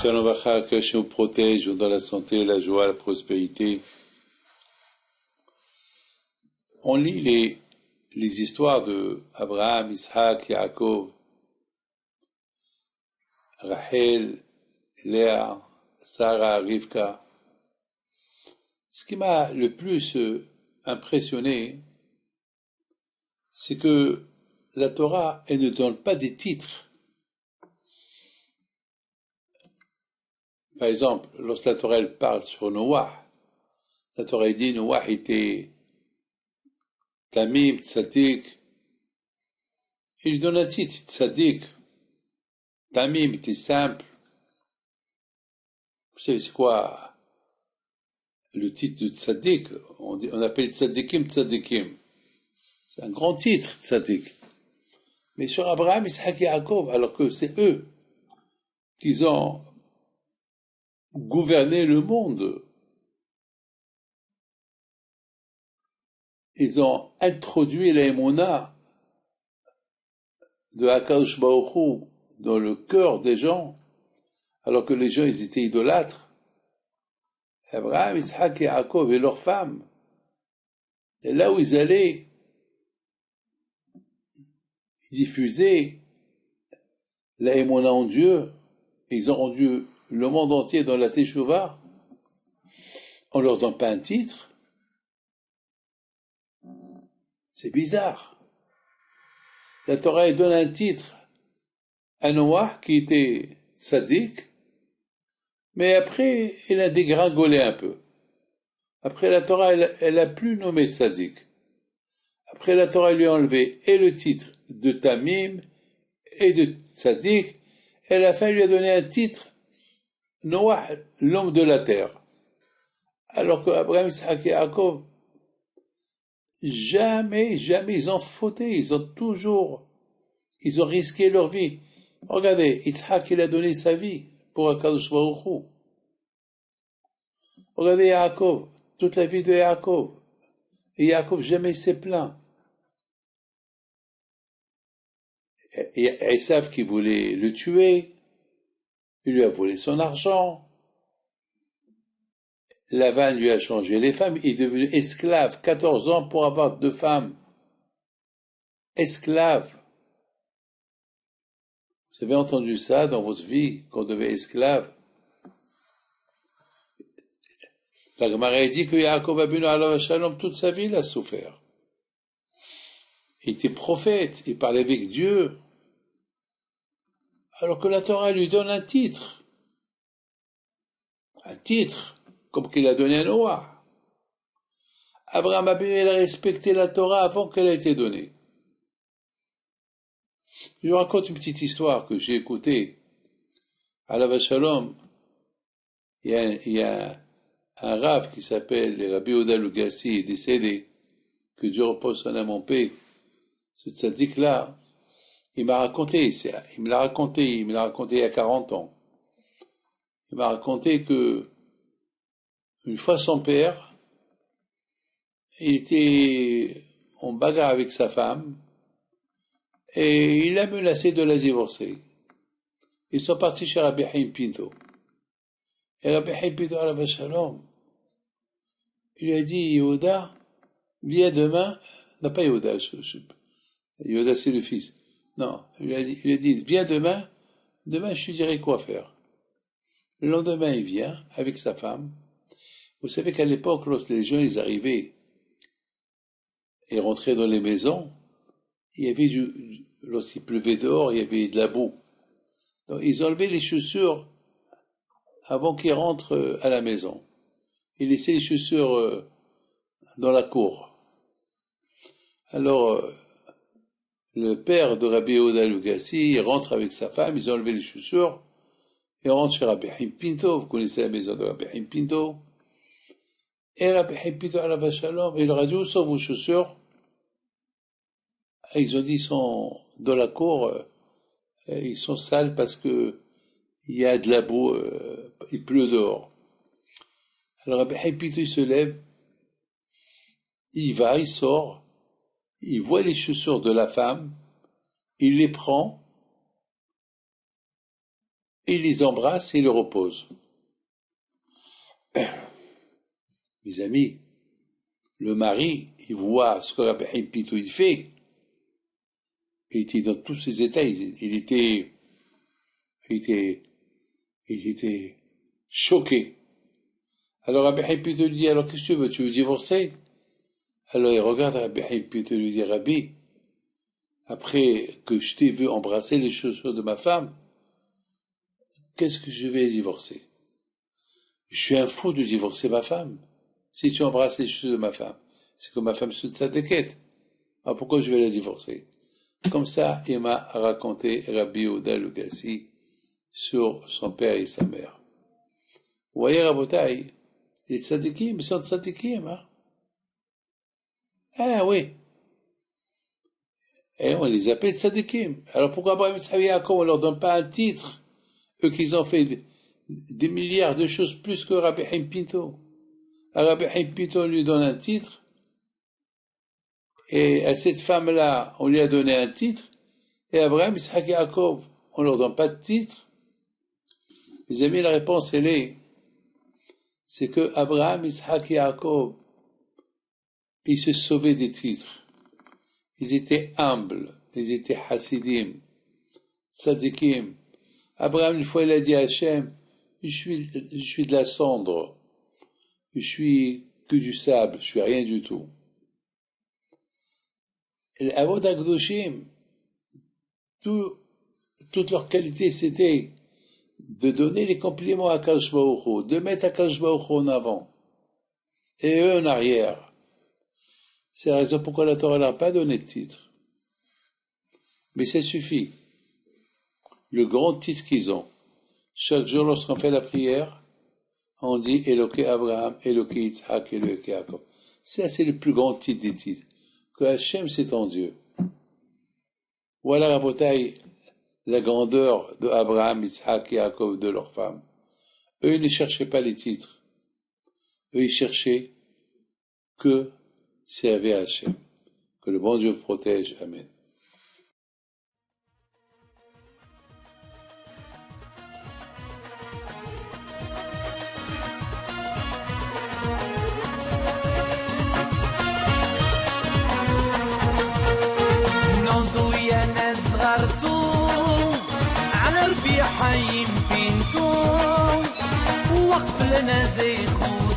Shalom Vacha, que Hachem vous protège dans la santé, la joie, la prospérité. On lit les histoires de Abraham, Isaac, Yaakov, Rachel, Léa, Sarah, Rivka. Ce qui m'a le plus impressionné, c'est que la Torah, elle ne donne pas des titres. Par exemple, lorsque la Torah elle parle sur Noah, la Torah dit Noah était Tamim, Tzadik. Il lui donne un titre, Tzadik. Tamim était simple. Vous savez, c'est quoi le titre de Tzadik? On appelle Tzadikim, Tzadikim. C'est un grand titre, Tzadik. Mais sur Abraham, Isaac et Yaakov, alors que c'est eux qui ont gouverné le monde. Ils ont introduit la Emouna de Akadosh Baruch Hu dans le cœur des gens, alors que les gens ils étaient idolâtres. Abraham, Isaac et Yaakov et leurs femmes, et là où ils allaient, ils diffusaient la Emouna en Dieu, et ils ont rendu le monde entier dans la Teshuvah. On leur donne pas un titre. C'est bizarre. La Torah donne un titre à Noah qui était tzaddik, mais après, il a dégringolé un peu. Après, la Torah, elle a plus nommé tzaddik. Après, la Torah lui a enlevé et le titre de Tamim et de tzaddik, et à la fin, lui a donné un titre, Noah, l'homme de la terre. Alors que Abraham, Isaac et Yaakov, jamais ils ont fauté, ils ont risqué leur vie. Regardez, Isaac, il a donné sa vie pour Akadosh Baruch Hu. Regardez Yaakov, toute la vie de Yaakov. Et Yaakov jamais s'est plaint. Et Esav qui voulait le tuer, il lui a volé son argent. Lavan lui a changé les femmes, il est devenu esclave, 14 ans pour avoir 2 femmes. Esclave. Vous avez entendu ça dans votre vie, qu'on devait esclave? La Gemara dit que Yaakov Abinu alav shalom, toute sa vie, il a souffert. Il était prophète, il parlait avec Dieu. Alors que la Torah lui donne un titre. Un titre, comme qu'il a donné à Noah. Abraham Abinu, il a respecté la Torah avant qu'elle ait été donnée. Je vous raconte une petite histoire que j'ai écoutée. Alav shalom, il y a un rav qui s'appelle Rabbi Yehuda Lugassi, est décédé, que Dieu repose son âme en paix. Ce tzaddik-là, il me l'a raconté il y a 40 ans. Il m'a raconté que, une fois son père, il était en bagarre avec sa femme, et il a menacé de la divorcer. Ils sont partis chez Rabbi Haim Pinto. Et Rabbi Haim Pinto, alav shalom, il lui a dit, Yehuda, viens demain, non pas Yehuda, Yehuda c'est le fils. Non, il lui a dit, viens demain je te dirai quoi faire. Le lendemain, il vient avec sa femme. Vous savez qu'à l'époque, lorsque les gens ils arrivaient et rentraient dans les maisons, il y avait lorsqu'il pleuvait dehors, il y avait de la boue. Donc, ils enlevaient les chaussures avant qu'ils rentrent à la maison. Ils laissaient les chaussures dans la cour. Alors, le père de Rabbi Yehuda Lugassi, il rentre avec sa femme, ils ont enlevé les chaussures, et rentre chez Rabbi Haim Pinto, vous connaissez la maison de Rabbi Haim Pinto, et Rabbi Haim Pinto, alav shalom, il leur a dit, où sont vos chaussures? Et ils ont dit, ils sont dans la cour, ils sont sales parce que il y a de la boue, il pleut dehors. Alors Rabbi Haim Pinto, il se lève, il va, il sort, il voit les chaussures de la femme, il les prend, il les embrasse et il les repose. Mes amis, le mari, il voit ce que Rabbi Haïm Pito il fait. Il était dans tous ses états, il était choqué. Alors Rabbi Haïm Pito lui dit, alors qu'est-ce que tu veux divorcer? Alors il regarde Rabbi Haïm Pito et lui dit, Rabbi, après que je t'ai vu embrasser les chaussures de ma femme, qu'est-ce que je vais divorcer? Je suis un fou de divorcer ma femme. Si tu embrasses les chaussures de ma femme, c'est que ma femme se t'inquiète. Alors pourquoi je vais la divorcer? Comme ça, il m'a raconté Rabbi Yehuda Lugassi sur son père et sa mère. Vous voyez, Rabotai, les tzadikim, ils sont tzadikim, hein? Ah oui. Et on les appelle tzadikim. Alors pourquoi Abraham, Yitzhak et Yaakov, on leur donne pas un titre? Eux qu'ils ont fait des milliards de choses plus que Rabbi Haïm Pinto. Rabbi Haïm Pinto, on lui donne un titre. Et à cette femme-là, on lui a donné un titre. Et Abraham, Yitzhak et Yaakov, on leur donne pas de titre. Mes amis, la réponse, c'est que Abraham, Yitzhak et Yaakov, ils se sauvaient des titres. Ils étaient humbles, ils étaient hasidim, tzadikim. Abraham, une fois, il a dit à Hachem, je suis de la cendre, je suis que du sable, je suis rien du tout. Et les Avot HaKadoshim, toute leur qualité, c'était de donner les compliments à Akadosh Baruch Hu, de mettre Akadosh Baruch Hu en avant, et eux en arrière. C'est la raison pourquoi la Torah n'a pas donné de titre. Mais ça suffit. Le grand titre qu'ils ont. Chaque jour, lorsqu'on fait la prière, on dit Eloké Abraham, Eloké Yitzhak, Eloké Yaakov. Ça, c'est le plus grand titre des titres. Que Hachem, c'est ton Dieu. Voilà, Rabotai, la grandeur de Abraham, Yitzhak et Yaakov, de leurs femmes. Eux, ils ne cherchaient pas les titres. Eux, ils cherchaient que servez à Hachem. Que le bon Dieu protège. Amen. على ربيع حيم بنتو وقف لنا زي خود